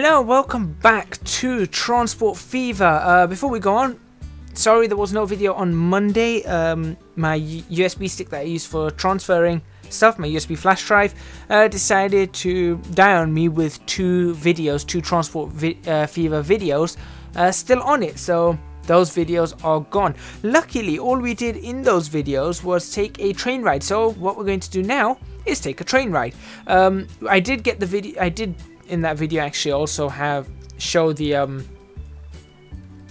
Hello, welcome back to Transport Fever. Before we go on, sorry there was no video on Monday. My USB stick that I use for transferring stuff, my USB flash drive, decided to die on me with two Transport Fever videos still on it. So those videos are gone. Luckily, all we did in those videos was take a train ride. So what we're going to do now is take a train ride. I did get the video. I did in that video actually also show the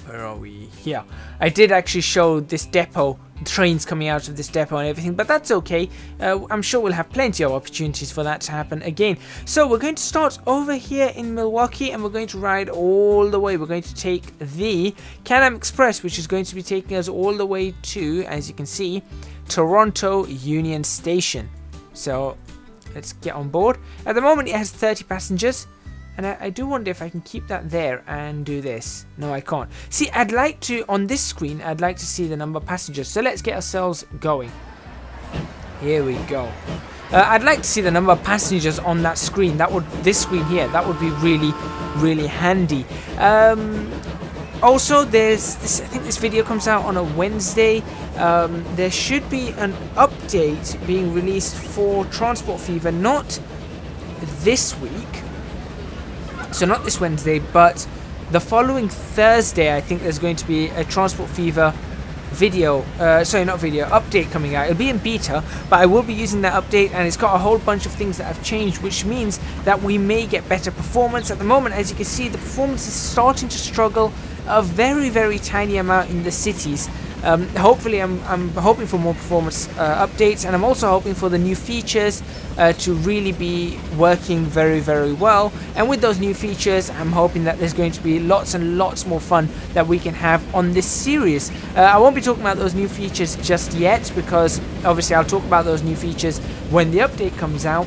where are we? Here. I did actually show this depot, trains coming out of this depot and everything, but that's okay. I'm sure we'll have plenty of opportunities for that to happen again. So we're going to start over here in Milwaukee and we're going to ride all the way. We're going to take the Can-Am Express, which is going to be taking us all the way to, as you can see, Toronto Union Station. So let's get on board. At the moment it has 30 passengers. And I do wonder if I can keep that there and do this. No, I can't. See, I'd like to, on this screen, I'd like to see the number of passengers. So let's get ourselves going. Here we go. I'd like to see the number of passengers on that screen. This screen here, that would be really, really handy. Also, there's this. I think this video comes out on a Wednesday. There should be an update being released for Transport Fever, not this week. So not this Wednesday, but the following Thursday, I think there's going to be a Transport Fever video, update coming out. It'll be in beta, but I will be using that update, and it's got a whole bunch of things that have changed, which means that we may get better performance. At the moment, as you can see, the performance is starting to struggle a very, very tiny amount in the cities. Hopefully, I'm hoping for more performance updates, and I'm also hoping for the new features to really be working very, very well. And with those new features, I'm hoping that there's going to be lots and lots more fun that we can have on this series. I won't be talking about those new features just yet, because obviously I'll talk about those new features when the update comes out.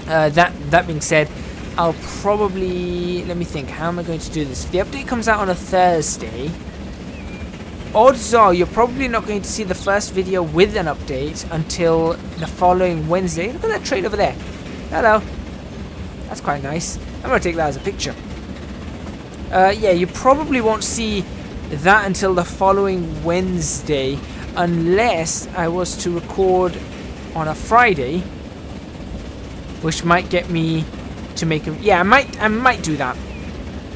That being said, I'll probably, let me think, how am I going to do this? If the update comes out on a Thursday, odds are you're probably not going to see the first video with an update until the following Wednesday. Look at that train over there. Hello. That's quite nice. I'm going to take that as a picture. Yeah, you probably won't see that until the following Wednesday, unless I was to record on a Friday, which might get me to make a... Yeah, I might do that.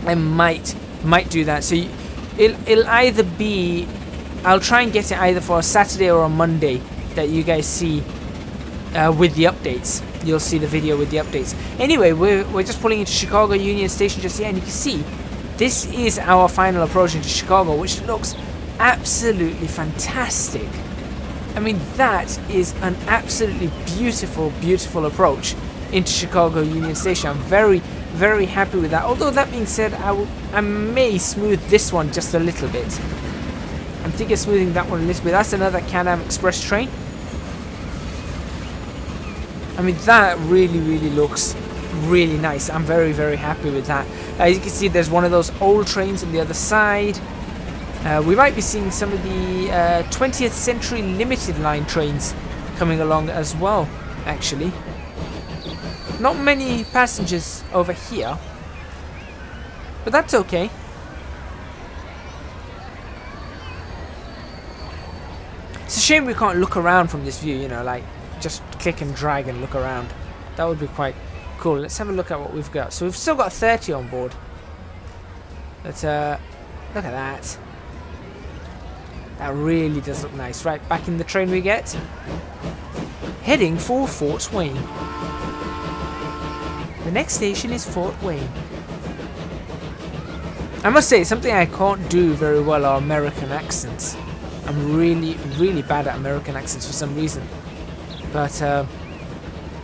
I might do that. So it'll either be, I'll try and get it either for a Saturday or a Monday that you guys see with the updates. You'll see the video with the updates. Anyway, we're just pulling into Chicago Union Station just here, and you can see this is our final approach into Chicago, which looks absolutely fantastic. I mean, that is an absolutely beautiful, beautiful approach into Chicago Union Station. I'm very, very happy with that. Although that being said, I may smooth this one just a little bit. I'm thinking of smoothing that one a little bit. That's another Can-Am Express train. I mean, that really, really looks really nice. I'm very, very happy with that. As you can see, there's one of those old trains on the other side. We might be seeing some of the 20th Century Limited Line trains coming along as well, actually. Not many passengers over here, but that's okay. It's a shame we can't look around from this view, you know, like just click and drag and look around. That would be quite cool. Let's have a look at what we've got. So we've still got 30 on board. Let's look at that. That really does look nice. Right, back in the train we get. Heading for Fort Wayne. The next station is Fort Wayne. I must say, something I can't do very well are American accents. I'm really, really bad at American accents for some reason. But, oh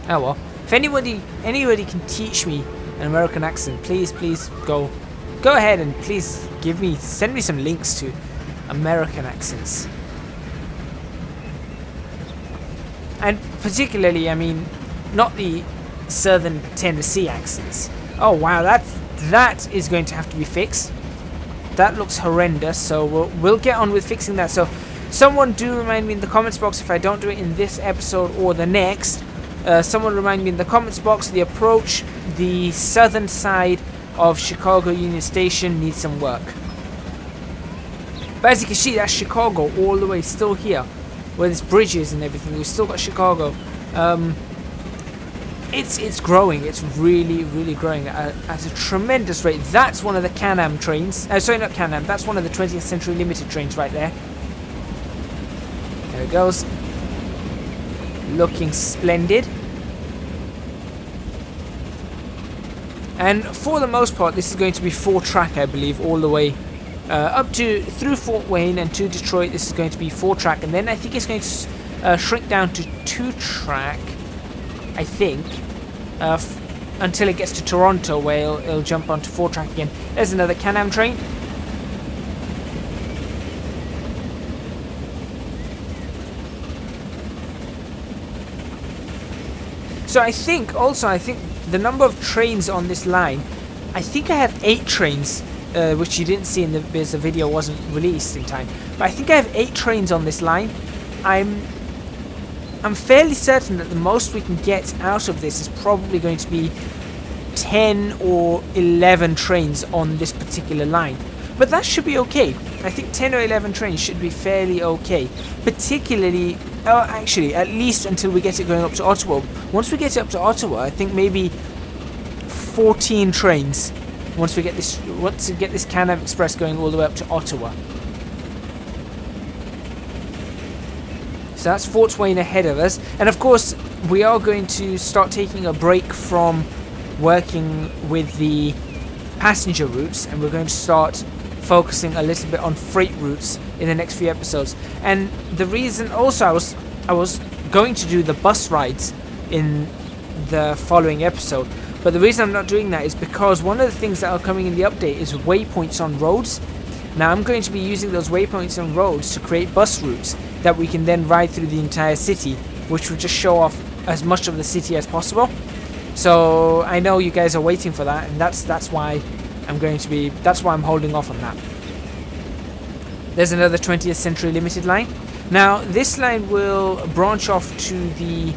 well. If anybody can teach me an American accent, please go ahead and please send me some links to American accents. And particularly, I mean, not the Southern Tennessee accents. Oh wow, that is going to have to be fixed. That looks horrendous, so we'll get on with fixing that. So someone do remind me in the comments box if I don't do it in this episode or the next. Someone remind me in the comments box the approach, the southern side of Chicago Union Station needs some work. But as you can see, that's Chicago all the way still here, where there's bridges and everything. We've still got Chicago. It's growing. It's really growing at a tremendous rate. That's one of the Can-Am trains. Sorry, not Can-Am. That's one of the 20th Century Limited trains right there. There it goes. Looking splendid. And for the most part, this is going to be 4-track, I believe, all the way up to through Fort Wayne and to Detroit. This is going to be 4-track, and then I think it's going to shrink down to 2-track. I think, until it gets to Toronto, where it'll jump onto 4-track again. There's another Can-Am train. So I think the number of trains on this line, I think I have 8 trains, which you didn't see in because the video wasn't released in time. But I think I have 8 trains on this line. I'm fairly certain that the most we can get out of this is probably going to be 10 or 11 trains on this particular line. But that should be okay. I think 10 or 11 trains should be fairly okay. Particularly, actually, at least until we get it going up to Ottawa. Once we get it up to Ottawa, I think maybe 14 trains. Once we get this Can-Am Express going all the way up to Ottawa. So that's Fort Wayne ahead of us, and of course we are going to start taking a break from working with the passenger routes, and we're going to start focusing a little bit on freight routes in the next few episodes. And the reason also I was going to do the bus rides in the following episode, but the reason I'm not doing that is because one of the things that are coming in the update is waypoints on roads. Now I'm going to be using those waypoints on roads to create bus routes that we can then ride through the entire city, which will just show off as much of the city as possible. So I know you guys are waiting for that, and that's why I'm holding off on that. There's another 20th Century Limited line. Now this line will branch off to the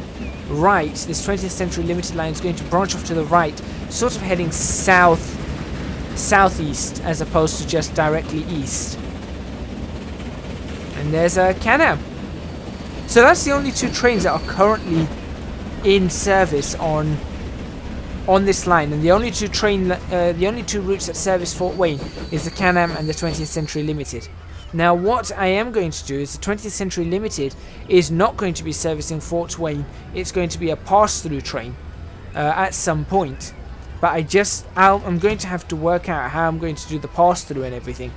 right. This 20th Century Limited line is going to branch off to the right, sort of heading southeast as opposed to just directly east. And there's a Can-Am. So that's the only 2 trains that are currently in service on this line, and the only 2 routes that service Fort Wayne is the Can-Am and the 20th Century Limited. Now what I am going to do is the 20th Century Limited is not going to be servicing Fort Wayne. It's going to be a pass-through train at some point. But I'm going to have to work out how I'm going to do the pass-through and everything,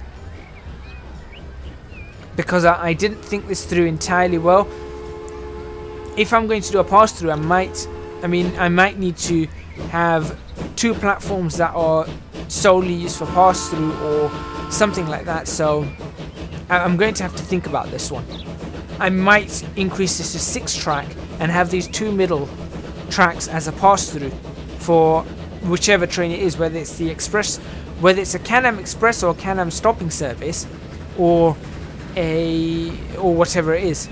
because I didn't think this through entirely well. If I'm going to do a pass-through, I might need to have 2 platforms that are solely used for pass-through or something like that. So I'm going to have to think about this one. I might increase this to 6-track and have these 2 middle tracks as a pass-through for whichever train it is, whether it's the express, whether it's a Can-Am Express or a Can-Am stopping service, or whatever it is.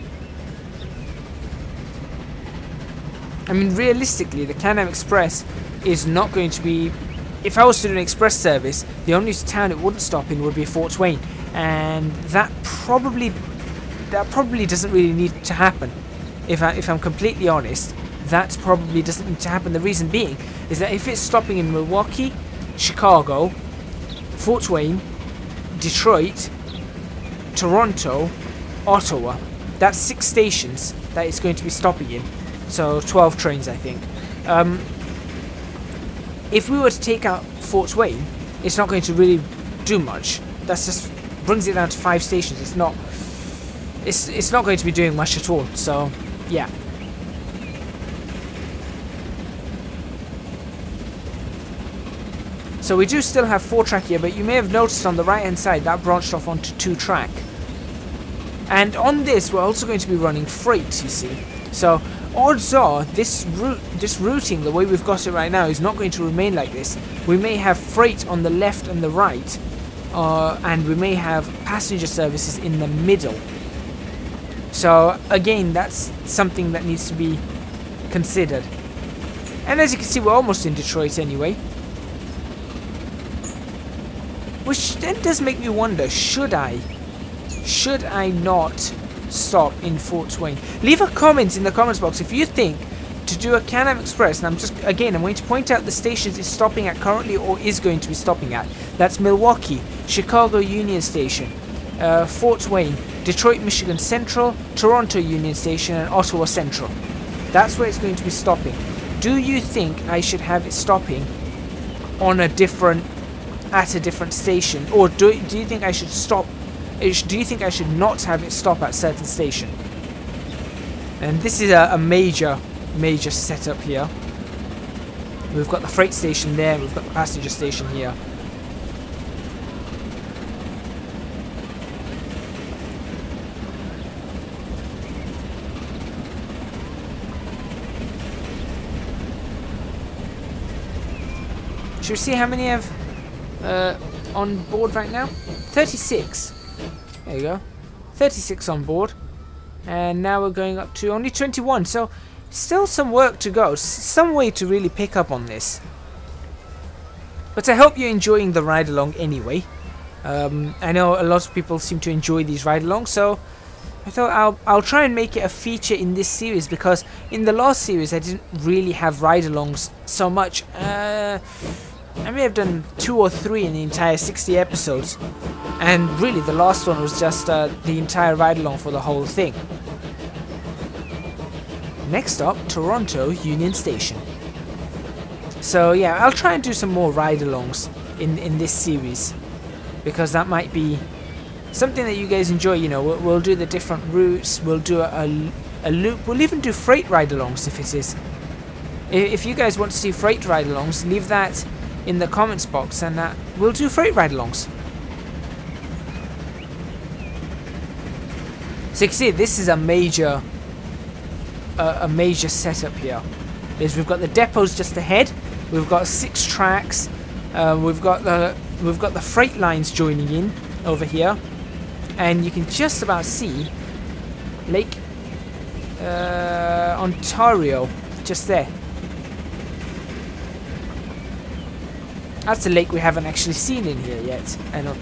I mean, realistically, the Can-Am Express is not going to be... If I was to do an express service, the only town it wouldn't stop in would be Fort Wayne, and that probably doesn't really need to happen. If I'm completely honest, that probably doesn't need to happen. The reason being is that if it's stopping in Milwaukee, Chicago, Fort Wayne, Detroit, Toronto, Ottawa, that's 6 stations that it's going to be stopping in. So 12 trains, I think. If we were to take out Fort Wayne, it's not going to really do much. That's just brings it down to 5 stations. It's not going to be doing much at all. So yeah. So we do still have 4-track here, but you may have noticed on the right hand side that branched off onto 2-track. And on this we're also going to be running freight, you see. So odds are this routing, the way we've got it right now, is not going to remain like this. We may have freight on the left and the right, and we may have passenger services in the middle. So again, that's something that needs to be considered. And as you can see, we're almost in Detroit anyway. Which then does make me wonder, should I not stop in Fort Wayne? Leave a comment in the comments box if you think to do a Can-Am Express, and I'm going to point out the stations it's stopping at currently or is going to be stopping at. That's Milwaukee, Chicago Union Station, Fort Wayne, Detroit Michigan Central, Toronto Union Station, and Ottawa Central. That's where it's going to be stopping. Do you think I should have it stopping on at a different station, or do you think I should stop? Do you think I should not have it stop at certain station? And this is a major setup here. We've got the freight station there, we've got the passenger station here. Should we see how many have on board right now? 36. There you go. 36 on board. And now we're going up to only 21. So still some work to go. Some way to really pick up on this. But I hope you're enjoying the ride along anyway. I know a lot of people seem to enjoy these ride alongs, so I thought I'll try and make it a feature in this series, because in the last series I didn't really have ride alongs so much. I may have done 2 or 3 in the entire 60 episodes, and really the last one was just the entire ride-along for the whole thing. Next up, Toronto Union Station. So yeah, I'll try and do some more ride-alongs in this series, because that might be something that you guys enjoy. You know, we'll do the different routes, we'll do a loop, we'll even do freight ride-alongs if it is. If you guys want to see freight ride-alongs, leave that in the comments box, and we'll do freight ride-alongs. So you can see this is a major setup here. We've got the depots just ahead. We've got 6 tracks. We've got the freight lines joining in over here, and you can just about see Lake Ontario just there. That's a lake we haven't actually seen in here yet. I know.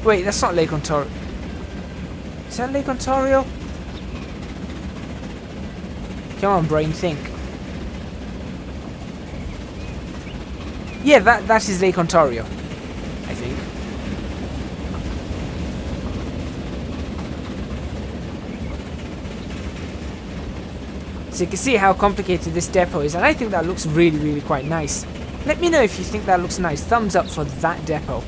Wait, that's not Lake Ontario. Is that Lake Ontario? Come on, brain, think. Yeah, that is Lake Ontario, I think. So you can see how complicated this depot is, and I think that looks really, really quite nice. Let me know if you think that looks nice. Thumbs up for that depot.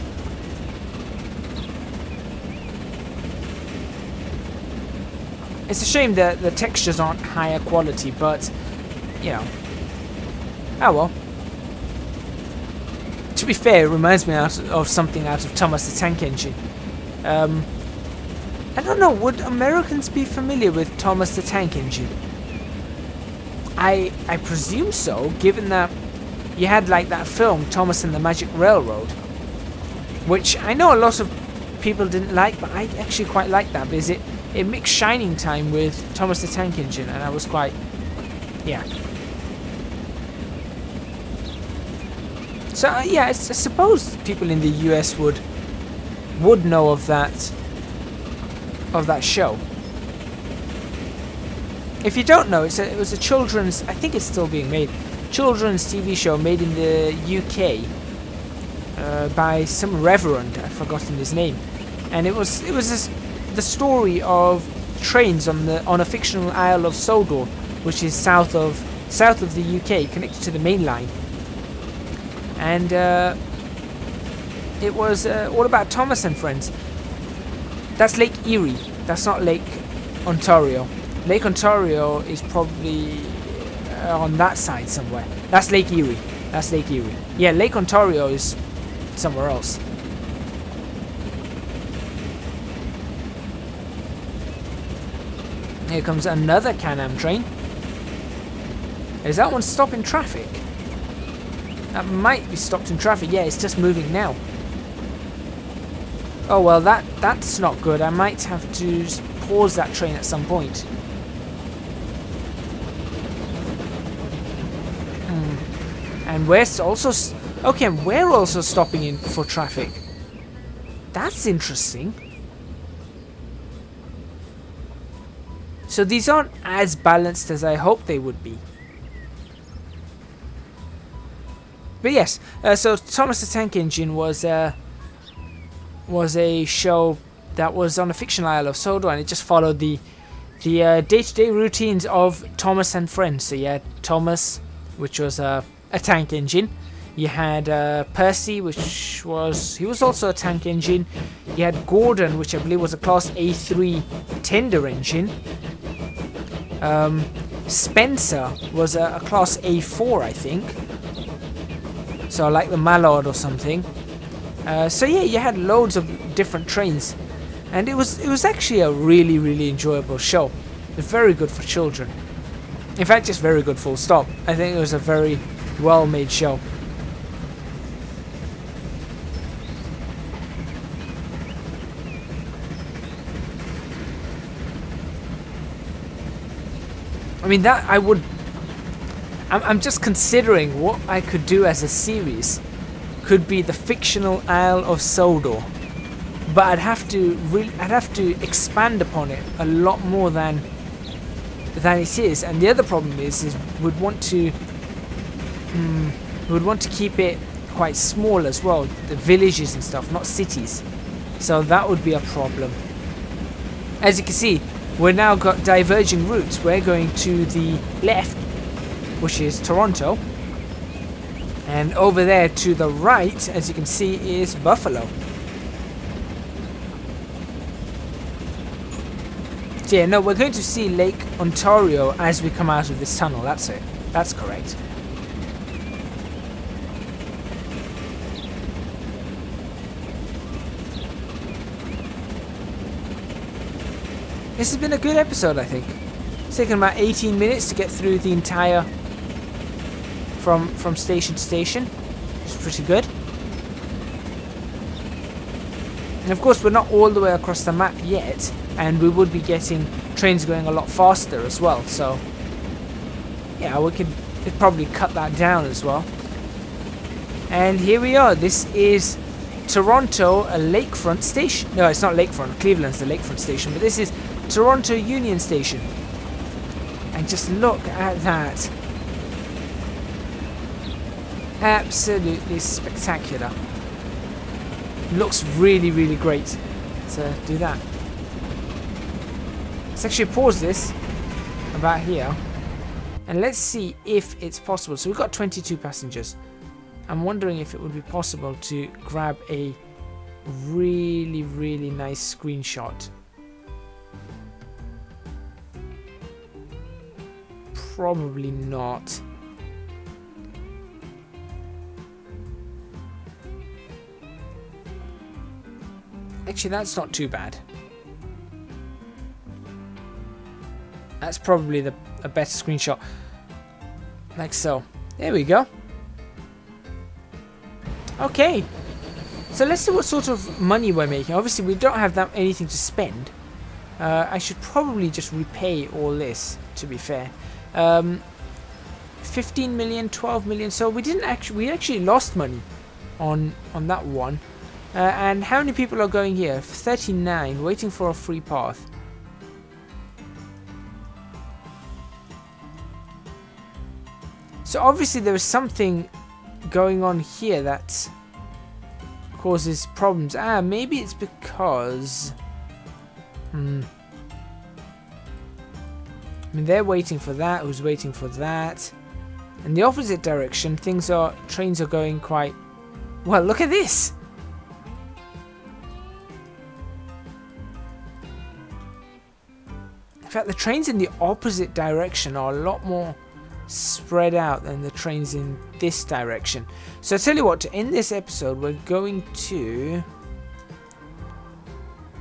It's a shame that the textures aren't higher quality, but, you know. Oh well. To be fair, it reminds me of something out of Thomas the Tank Engine. I don't know, would Americans be familiar with Thomas the Tank Engine? I presume so, given that you had like that film, Thomas and the Magic Railroad, which I know a lot of people didn't like, but I actually quite liked that, because it mixed Shining Time with Thomas the Tank Engine, and I was quite, yeah. So yeah, I suppose people in the US would know of that show. If you don't know, it was a children's, I think it's still being made, children's TV show made in the UK by some reverend, I've forgotten his name, and it was the story of trains on a fictional Isle of Sodor, which is south of the UK, connected to the main line, and it was all about Thomas and friends. That's Lake Erie. That's not Lake Ontario. Lake Ontario is probably on that side somewhere. That's Lake Erie. That's Lake Erie. Yeah, Lake Ontario is somewhere else. Here comes another Can-Am train. Is that one stopping traffic? That might be stopped in traffic. Yeah, it's just moving now. Oh well, that's not good. I might have to pause that train at some point. And we're also stopping in for traffic. That's interesting. So these aren't as balanced as I hoped they would be. But yes, so Thomas the Tank Engine was a show that was on a fictional Isle of Sodor, and it just followed the day-to-day routines of Thomas and friends. So you had Thomas, which was a tank engine. You had Percy, he was also a tank engine. You had Gordon, which I believe was a Class A3 tender engine. Spencer was a Class A4, I think. So like the Mallard or something. So yeah, you had loads of different trains, and it was actually a really enjoyable show. Very good for children. In fact, just very good, full stop. I think it was a very well made show. I mean, that I'm just considering what I could do as a series. Could be the fictional Isle of Sodor, but I'd have to expand upon it a lot more than it is. And the other problem is we'd want to keep it quite small as well, the villages and stuff, not cities. So that would be a problem. As you can see, we're now got diverging routes. We're going to the left, which is Toronto, and over there to the right, as you can see, is Buffalo. So yeah, no, we're going to see Lake Ontario as we come out of this tunnel. That's it. That's correct. This has been a good episode, I think. It's taken about 18 minutes to get through the entire from station to station. It's pretty good. And of course, we're not all the way across the map yet, and we would be getting trains going a lot faster as well. So yeah, we could probably cut that down as well. And here we are. This is Toronto, a lakefront station. No, it's not lakefront. Cleveland's the lakefront station, but this is Toronto Union Station. And just look at that. Absolutely spectacular. Looks really great to do that. Let's actually pause this about here, and let's see if it's possible. So we've got 22 passengers. I'm wondering if it would be possible to grab a really nice screenshot. Probably not. Actually, that's not too bad. That's probably a better screenshot. Like so. There we go. Okay. So let's see what sort of money we're making. Obviously, we don't have anything to spend. I should probably just repay all this, to be fair. 15 million, 12 million. So we actually lost money on that one. And how many people are going here? 39, waiting for a free path. So obviously there is something going on here that causes problems. Maybe it's because I mean, they're waiting for that, who's waiting for that. In the opposite direction, trains are going quite well. Look at this. In fact, the trains in the opposite direction are a lot more spread out than the trains in this direction. So I tell you what, to end this episode, we're going to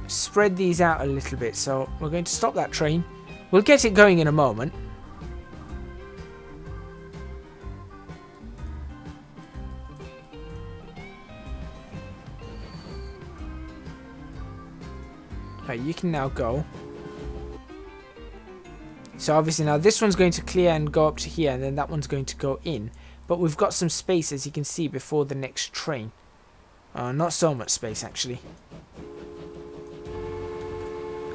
spread these out a little bit. So we're going to stop that train. We'll get it going in a moment. Right, you can now go. So obviously now this one's going to clear and go up to here, and then that one's going to go in. But we've got some space, as you can see, before the next train. Not so much space, actually.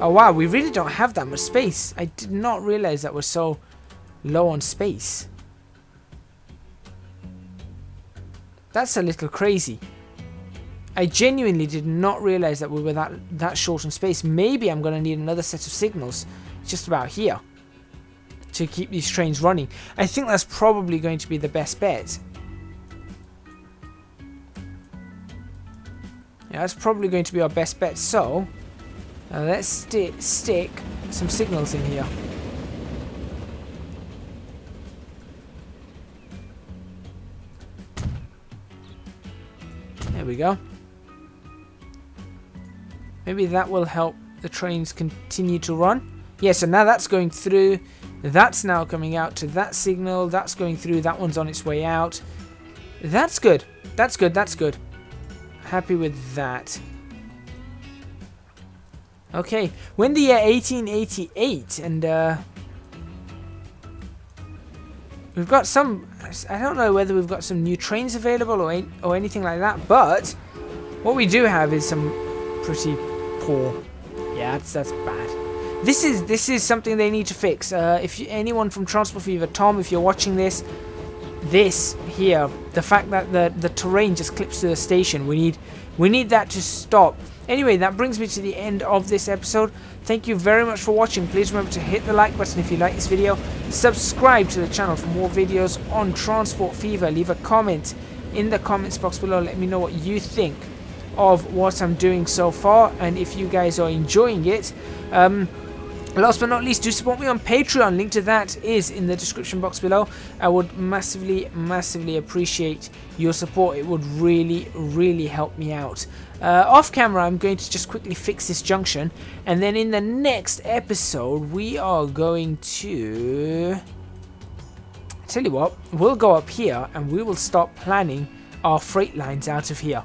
Oh wow, we really don't have that much space. I did not realize that we're so low on space. That's a little crazy. I genuinely did not realize that we were that short on space. Maybe I'm going to need another set of signals just about here to keep these trains running. I think that's probably going to be the best bet. Yeah, that's probably going to be our best bet. So let's stick some signals in here. There we go. Maybe that will help the trains continue to run. Yeah, so now that's going through. That's now coming out to that signal. That's going through. That one's on its way out. That's good. That's good. That's good. Happy with that. Okay, we're in the year 1888, and we've got some. I don't know whether we've got some new trains available or anything like that, but what we do have is some pretty poor. Yeah, that's bad. This is something they need to fix. If anyone from Transport Fever, Tom, if you're watching this here, the fact that the terrain just clips to the station, we need that to stop. Anyway, that brings me to the end of this episode. Thank you very much for watching. Please remember to hit the like button if you like this video. Subscribe to the channel for more videos on Transport Fever. Leave a comment in the comments box below. Let me know what you think of what I'm doing so far, and if you guys are enjoying it. Last but not least, do support me on Patreon. Link to that is in the description box below. I would massively appreciate your support. It would really help me out. Off camera, I'm going to just quickly fix this junction, and then in the next episode we are going to tell you what, we'll go up here and we will start planning our freight lines out of here.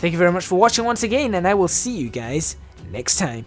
Thank you very much for watching once again, and I will see you guys next time.